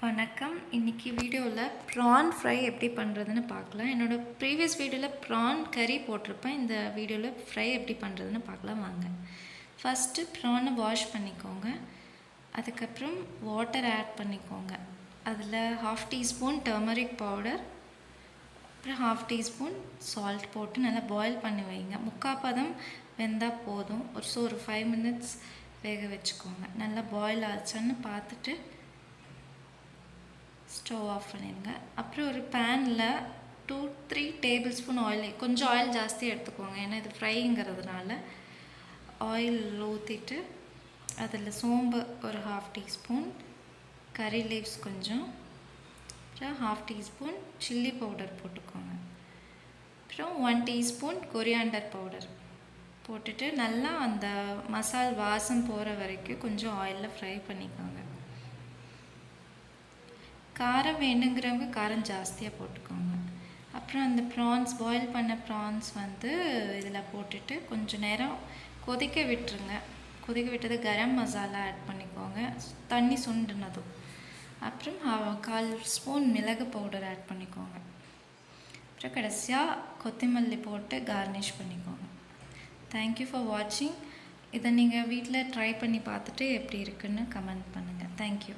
வணக்கம். இன்றைக்கி வீடியோவில் ப்ரான் ஃப்ரை எப்படி பண்ணுறதுன்னு பார்க்கலாம். என்னோடய ப்ரீவியஸ் வீடியோவில் ப்ரான் கறி போட்டிருப்பேன். இந்த வீடியோவில் ஃப்ரை எப்படி பண்ணுறதுன்னு பார்க்கலாம் வாங்க. ஃபஸ்ட்டு ப்ரானை வாஷ் பண்ணிக்கோங்க. அதுக்கப்புறம் வாட்டர் ஆட் பண்ணிக்கோங்க. அதில் 1/2 டீஸ்பூன் டர்மரிக் பவுடர், அப்புறம் 1/2 டீஸ்பூன் சால்ட் போட்டு நல்லா பாயில் பண்ணி வைங்க. 3/4 பதம் வெந்தால் போதும். ஒரு 5 மினிட்ஸ் வேக வச்சுக்கோங்க. நல்லா பாயில் ஆச்சான்னு பார்த்துட்டு ஸ்டவ் ஆஃப் பண்ணிடுங்க. அப்புறம் ஒரு பேனில் 2-3 டேபிள் ஸ்பூன் ஆயில், கொஞ்சம் ஆயில் ஜாஸ்தி எடுத்துக்கோங்க, ஏன்னா இது ஃப்ரைங்கிறதுனால. ஆயில் ஊற்றிட்டு அதில் சோம்பு ஒரு 1/2 டீஸ்பூன், கறி லீவ்ஸ் கொஞ்சம், அப்புறம் 1/2 டீஸ்பூன் சில்லி பவுடர் போட்டுக்கோங்க. அப்புறம் 1 டீஸ்பூன் கொரியாண்டர் பவுடர் போட்டுட்டு நல்லா அந்த மசால் வாசம் போகிற வரைக்கும் கொஞ்சம் ஆயிலில் ஃப்ரை பண்ணிக்கோங்க. காரம் வேணுங்கிறவங்க காரம் ஜாஸ்தியாக போட்டுக்கோங்க. அப்புறம் அந்த ப்ரான்ஸ், பாயில் பண்ண ப்ரான்ஸ் இதில் போட்டுட்டு கொஞ்சம் நேரம் கொதிக்க விட்டுருங்க. கொதிக்க விட்டது கரம் மசாலா ஆட் பண்ணிக்கோங்க, தண்ணி சுண்டுனதும். அப்புறம் 1/4 ஸ்பூன் மிளகு பவுடர் ஆட் பண்ணிக்கோங்க. அப்புறம் கடைசியாக கொத்தமல்லி போட்டு கார்னிஷ் பண்ணிக்கோங்க. தேங்க்யூ ஃபார் வாட்சிங். இதை நீங்கள் வீட்டில் ட்ரை பண்ணி பார்த்துட்டு எப்படி இருக்குன்னு கமெண்ட் பண்ணுங்கள். தேங்க்யூ.